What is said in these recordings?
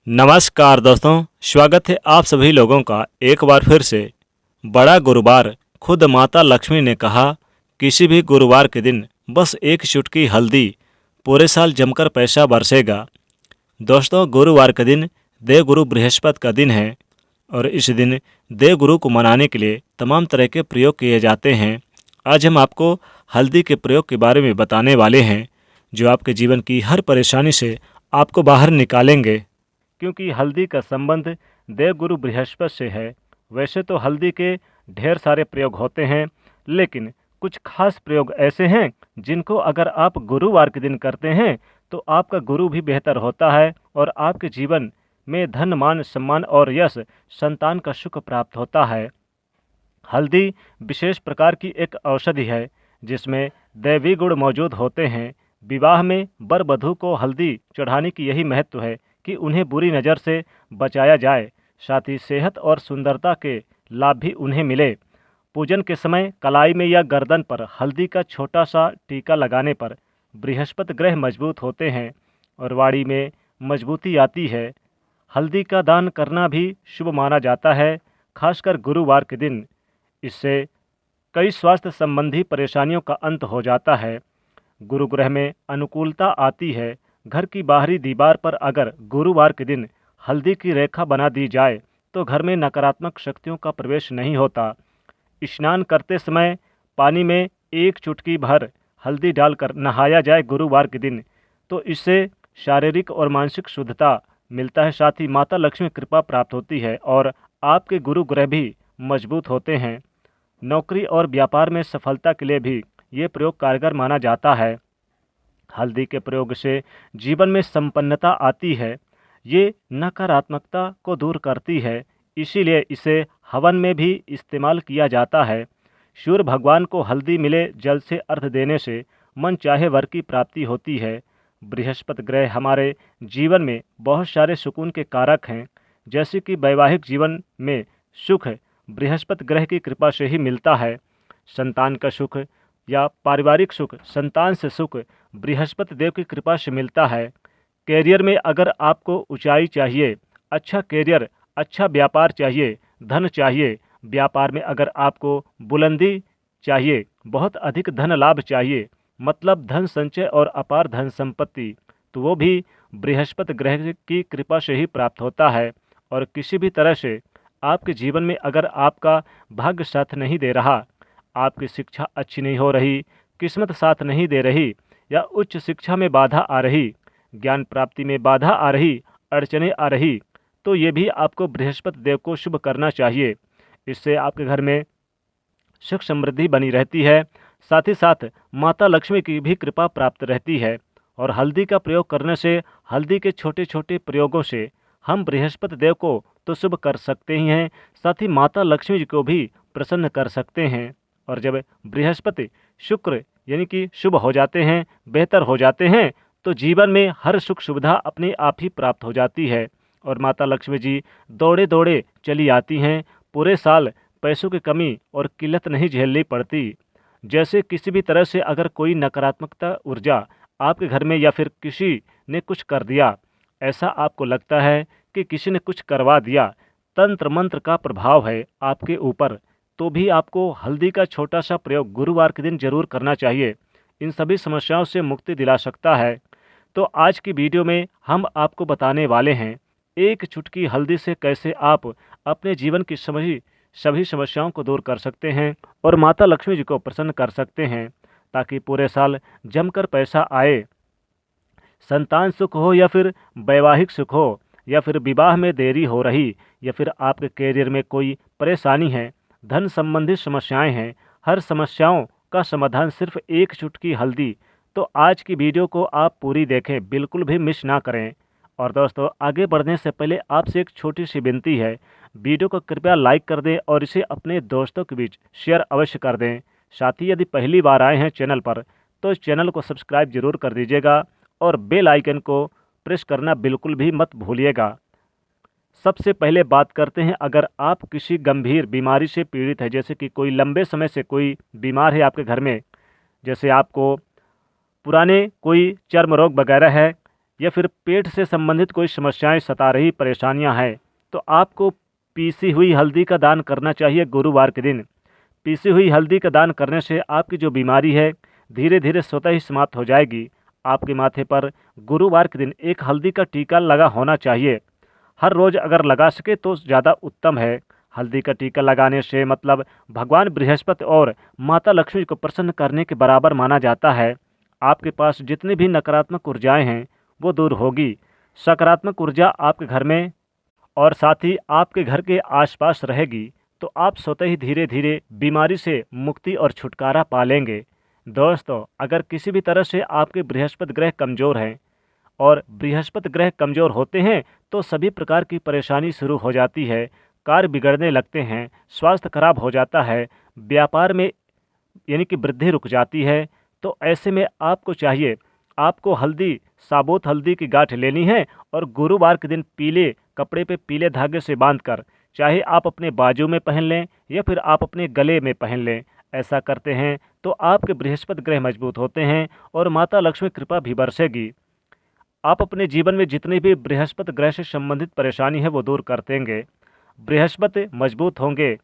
नमस्कार दोस्तों, स्वागत है आप सभी लोगों का एक बार फिर से। बड़ा गुरुवार। खुद माता लक्ष्मी ने कहा, किसी भी गुरुवार के दिन बस एक चुटकी हल्दी, पूरे साल जमकर पैसा बरसेगा। दोस्तों, गुरुवार का दिन देवगुरु बृहस्पति का दिन है और इस दिन देवगुरु को मनाने के लिए तमाम तरह के प्रयोग किए जाते हैं। आज हम आपको हल्दी के प्रयोग के बारे में बताने वाले हैं, जो आपके जीवन की हर परेशानी से आपको बाहर निकालेंगे। क्योंकि हल्दी का संबंध देवगुरु बृहस्पति से है। वैसे तो हल्दी के ढेर सारे प्रयोग होते हैं, लेकिन कुछ खास प्रयोग ऐसे हैं जिनको अगर आप गुरुवार के दिन करते हैं तो आपका गुरु भी बेहतर होता है और आपके जीवन में धन, मान, सम्मान और यश, संतान का सुख प्राप्त होता है। हल्दी विशेष प्रकार की एक औषधि है जिसमें दैवी गुण मौजूद होते हैं। विवाह में वर वधू को हल्दी चढ़ाने की यही महत्व है कि उन्हें बुरी नज़र से बचाया जाए, साथ ही सेहत और सुंदरता के लाभ भी उन्हें मिले। पूजन के समय कलाई में या गर्दन पर हल्दी का छोटा सा टीका लगाने पर बृहस्पति ग्रह मजबूत होते हैं और वाणी में मजबूती आती है। हल्दी का दान करना भी शुभ माना जाता है, खासकर गुरुवार के दिन। इससे कई स्वास्थ्य संबंधी परेशानियों का अंत हो जाता है। गुरु ग्रह में अनुकूलता आती है। घर की बाहरी दीवार पर अगर गुरुवार के दिन हल्दी की रेखा बना दी जाए तो घर में नकारात्मक शक्तियों का प्रवेश नहीं होता। स्नान करते समय पानी में एक चुटकी भर हल्दी डालकर नहाया जाए गुरुवार के दिन, तो इससे शारीरिक और मानसिक शुद्धता मिलता है। साथ ही माता लक्ष्मी कृपा प्राप्त होती है और आपके गुरु ग्रह भी मजबूत होते हैं। नौकरी और व्यापार में सफलता के लिए भी ये प्रयोग कारगर माना जाता है। हल्दी के प्रयोग से जीवन में संपन्नता आती है। ये नकारात्मकता को दूर करती है, इसीलिए इसे हवन में भी इस्तेमाल किया जाता है। सूर्य भगवान को हल्दी मिले जल से अर्घ देने से मन चाहे वर की प्राप्ति होती है। बृहस्पति ग्रह हमारे जीवन में बहुत सारे सुकून के कारक हैं, जैसे कि वैवाहिक जीवन में सुख बृहस्पति ग्रह की कृपा से ही मिलता है। संतान का सुख या पारिवारिक सुख, संतान से सुख बृहस्पति देव की कृपा से मिलता है। कैरियर में अगर आपको ऊंचाई चाहिए, अच्छा कैरियर, अच्छा व्यापार चाहिए, धन चाहिए, व्यापार में अगर आपको बुलंदी चाहिए, बहुत अधिक धन लाभ चाहिए, मतलब धन संचय और अपार धन संपत्ति, तो वो भी बृहस्पति ग्रह की कृपा से ही प्राप्त होता है। और किसी भी तरह से आपके जीवन में अगर आपका भाग्य साथ नहीं दे रहा, आपकी शिक्षा अच्छी नहीं हो रही, किस्मत साथ नहीं दे रही, या उच्च शिक्षा में बाधा आ रही, ज्ञान प्राप्ति में बाधा आ रही, अड़चनें आ रही, तो ये भी आपको बृहस्पति देव को शुभ करना चाहिए। इससे आपके घर में सुख समृद्धि बनी रहती है, साथ ही साथ माता लक्ष्मी की भी कृपा प्राप्त रहती है। और हल्दी का प्रयोग करने से, हल्दी के छोटे छोटे प्रयोगों से हम बृहस्पति देव को तो शुभ कर सकते ही हैं, साथ ही माता लक्ष्मी जी को भी प्रसन्न कर सकते हैं। और जब बृहस्पति शुक्र यानी कि शुभ हो जाते हैं, बेहतर हो जाते हैं, तो जीवन में हर सुख सुविधा अपने आप ही प्राप्त हो जाती है और माता लक्ष्मी जी दौड़े दौड़े चली आती हैं। पूरे साल पैसों की कमी और किल्लत नहीं झेलनी पड़ती। जैसे किसी भी तरह से अगर कोई नकारात्मकता ऊर्जा आपके घर में या फिर किसी ने कुछ कर दिया, ऐसा आपको लगता है कि किसी ने कुछ करवा दिया, तंत्र मंत्र का प्रभाव है आपके ऊपर, तो भी आपको हल्दी का छोटा सा प्रयोग गुरुवार के दिन जरूर करना चाहिए। इन सभी समस्याओं से मुक्ति दिला सकता है। तो आज की वीडियो में हम आपको बताने वाले हैं, एक चुटकी हल्दी से कैसे आप अपने जीवन की सभी समस्याओं को दूर कर सकते हैं और माता लक्ष्मी जी को प्रसन्न कर सकते हैं, ताकि पूरे साल जमकर पैसा आए। संतान सुख हो या फिर वैवाहिक सुख हो, या फिर विवाह में देरी हो रही, या फिर आपके कैरियर में कोई परेशानी है, धन संबंधी समस्याएं हैं, हर समस्याओं का समाधान सिर्फ एक चुटकी हल्दी। तो आज की वीडियो को आप पूरी देखें, बिल्कुल भी मिस ना करें। और दोस्तों, आगे बढ़ने से पहले आपसे एक छोटी सी विनती है, वीडियो को कृपया लाइक कर दें और इसे अपने दोस्तों के बीच शेयर अवश्य कर दें। साथ ही यदि पहली बार आए हैं चैनल पर, तो इस चैनल को सब्सक्राइब जरूर कर दीजिएगा और बेल आइकन को प्रेस करना बिल्कुल भी मत भूलिएगा। सबसे पहले बात करते हैं, अगर आप किसी गंभीर बीमारी से पीड़ित है, जैसे कि कोई लंबे समय से कोई बीमार है आपके घर में, जैसे आपको पुराने कोई चर्म रोग वगैरह है, या फिर पेट से संबंधित कोई समस्याएं सता रही परेशानियां हैं तो आपको पीसी हुई हल्दी का दान करना चाहिए गुरुवार के दिन। पीसी हुई हल्दी का दान करने से आपकी जो बीमारी है धीरे धीरे स्वतः ही समाप्त हो जाएगी। आपके माथे पर गुरुवार के दिन एक हल्दी का टीका लगा होना चाहिए। हर रोज़ अगर लगा सके तो ज़्यादा उत्तम है। हल्दी का टीका लगाने से मतलब भगवान बृहस्पति और माता लक्ष्मी को प्रसन्न करने के बराबर माना जाता है। आपके पास जितनी भी नकारात्मक ऊर्जाएं हैं वो दूर होगी। सकारात्मक ऊर्जा आपके घर में और साथ ही आपके घर के आसपास रहेगी तो आप स्वतः ही धीरे धीरे बीमारी से मुक्ति और छुटकारा पा लेंगे। दोस्तों, अगर किसी भी तरह से आपके बृहस्पति ग्रह कमज़ोर हैं और बृहस्पति ग्रह कमज़ोर होते हैं तो सभी प्रकार की परेशानी शुरू हो जाती है, कार्य बिगड़ने लगते हैं, स्वास्थ्य खराब हो जाता है, व्यापार में यानी कि वृद्धि रुक जाती है। तो ऐसे में आपको चाहिए, आपको हल्दी, साबुत हल्दी की गांठ लेनी है और गुरुवार के दिन पीले कपड़े पे पीले धागे से बांधकर, चाहे आप अपने बाजू में पहन लें या फिर आप अपने गले में पहन लें। ऐसा करते हैं तो आपके बृहस्पति ग्रह मजबूत होते हैं और माता लक्ष्मी कृपा भी बरसेगी। आप अपने जीवन में जितनी भी बृहस्पति ग्रह से संबंधित परेशानी है वो दूर कर देंगे। बृहस्पति मजबूत होंगे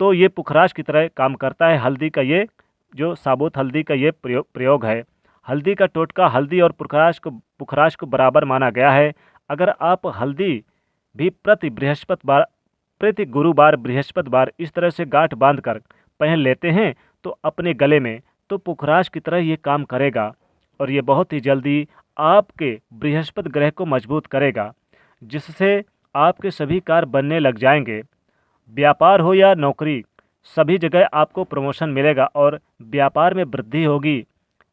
तो ये पुखराज की तरह काम करता है। हल्दी का ये जो साबुत हल्दी का ये प्रयोग है। हल्दी का टोटका हल्दी और पुखराज को बराबर माना गया है। अगर आप हल्दी भी प्रति गुरुवार बृहस्पतिवार इस तरह से गांठ बांधकर पहन लेते हैं तो अपने गले में, तो पुखराज की तरह ये काम करेगा और ये बहुत ही जल्दी आपके बृहस्पति ग्रह को मजबूत करेगा, जिससे आपके सभी कार्य बनने लग जाएंगे। व्यापार हो या नौकरी, सभी जगह आपको प्रमोशन मिलेगा और व्यापार में वृद्धि होगी।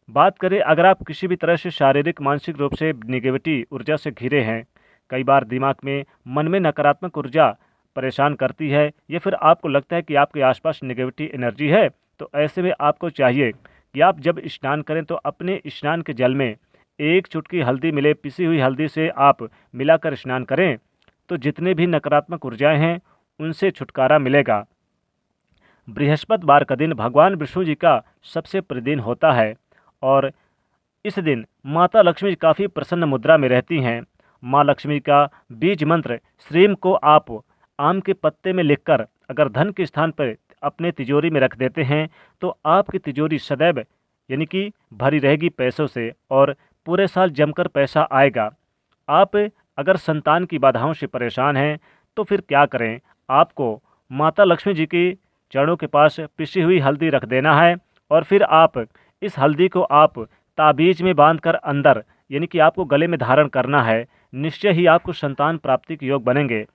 बात करें अगर आप किसी भी तरह से शारीरिक मानसिक रूप से निगेटिविटी ऊर्जा से घिरे हैं, कई बार दिमाग में मन में नकारात्मक ऊर्जा परेशान करती है या फिर आपको लगता है कि आपके आसपास निगेटिविटी एनर्जी है, तो ऐसे में आपको चाहिए कि आप जब स्नान करें तो अपने स्नान के जल में एक चुटकी हल्दी मिले, पिसी हुई हल्दी से आप मिलाकर स्नान करें तो जितने भी नकारात्मक ऊर्जाएं हैं उनसे छुटकारा मिलेगा। बृहस्पतिवार का दिन भगवान विष्णु जी का सबसे प्रिय दिन होता है और इस दिन माता लक्ष्मी काफ़ी प्रसन्न मुद्रा में रहती हैं। माँ लक्ष्मी का बीज मंत्र श्रीम को आप आम के पत्ते में लिखकर अगर धन के स्थान पर अपने तिजोरी में रख देते हैं तो आपकी तिजोरी सदैव यानी कि भरी रहेगी पैसों से और पूरे साल जमकर पैसा आएगा। आप अगर संतान की बाधाओं से परेशान हैं तो फिर क्या करें, आपको माता लक्ष्मी जी के चरणों के पास पिसी हुई हल्दी रख देना है और फिर आप इस हल्दी को आप ताबीज में बांधकर अंदर यानी कि आपको गले में धारण करना है। निश्चय ही आपको संतान प्राप्ति के योग बनेंगे।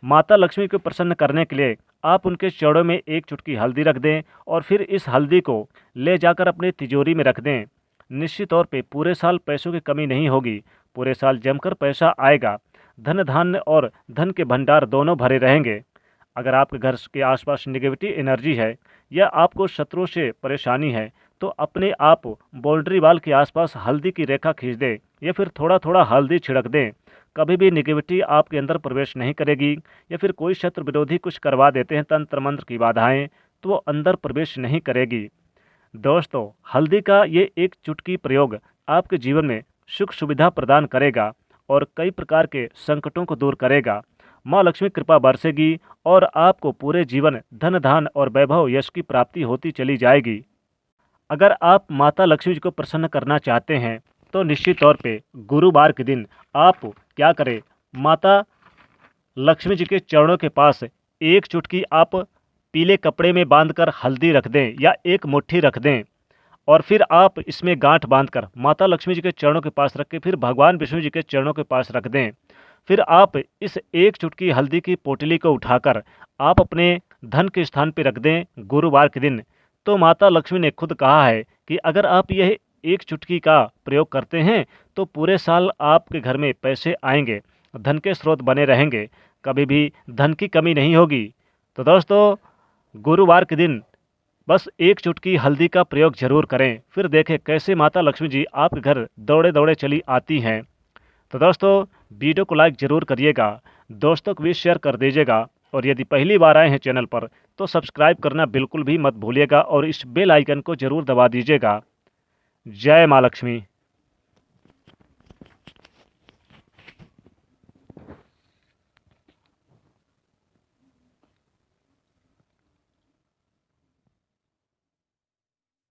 माता लक्ष्मी को प्रसन्न करने के लिए आप उनके चरणों में एक चुटकी हल्दी रख दें और फिर इस हल्दी को ले जाकर अपने तिजोरी में रख दें। निश्चित तौर पे पूरे साल पैसों की कमी नहीं होगी, पूरे साल जमकर पैसा आएगा। धन धान्य और धन के भंडार दोनों भरे रहेंगे। अगर आपके घर के आसपास निगेटिविटी एनर्जी है या आपको शत्रुओं से परेशानी है तो अपने आप बाउंड्री वाल के आसपास हल्दी की रेखा खींच दें या फिर थोड़ा थोड़ा हल्दी छिड़क दें। कभी भी निगेटिविटी आपके अंदर प्रवेश नहीं करेगी। या फिर कोई शत्रु विरोधी कुछ करवा देते हैं, तंत्र मंत्र की बाधाएं, तो वो अंदर प्रवेश नहीं करेगी। दोस्तों, हल्दी का ये एक चुटकी प्रयोग आपके जीवन में सुख सुविधा प्रदान करेगा और कई प्रकार के संकटों को दूर करेगा। माँ लक्ष्मी कृपा बरसेगी और आपको पूरे जीवन धन धान और वैभव यश की प्राप्ति होती चली जाएगी। अगर आप माता लक्ष्मी जी को प्रसन्न करना चाहते हैं तो निश्चित तौर पे गुरुवार के दिन आप क्या करें, माता लक्ष्मी जी के चरणों के पास एक चुटकी आप पीले कपड़े में बांधकर हल्दी रख दें या एक मुट्ठी रख दें और फिर आप इसमें गांठ बांधकर माता लक्ष्मी जी के चरणों के पास रख के फिर भगवान विष्णु जी के चरणों के पास रख दें। फिर आप इस एक चुटकी हल्दी की पोटली को उठाकर आप अपने धन के स्थान पर रख दें गुरुवार के दिन। तो माता लक्ष्मी ने खुद कहा है कि अगर आप यह एक चुटकी का प्रयोग करते हैं तो पूरे साल आपके घर में पैसे आएंगे, धन के स्रोत बने रहेंगे, कभी भी धन की कमी नहीं होगी। तो दोस्तों, गुरुवार के दिन बस एक चुटकी हल्दी का प्रयोग जरूर करें, फिर देखें कैसे माता लक्ष्मी जी आपके घर दौड़े दौड़े चली आती हैं। तो दोस्तों, वीडियो को लाइक ज़रूर करिएगा, दोस्तों को भी शेयर कर दीजिएगा और यदि पहली बार आए हैं चैनल पर तो सब्सक्राइब करना बिल्कुल भी मत भूलिएगा और इस बेल आइकन को ज़रूर दबा दीजिएगा। जय माँ लक्ष्मी।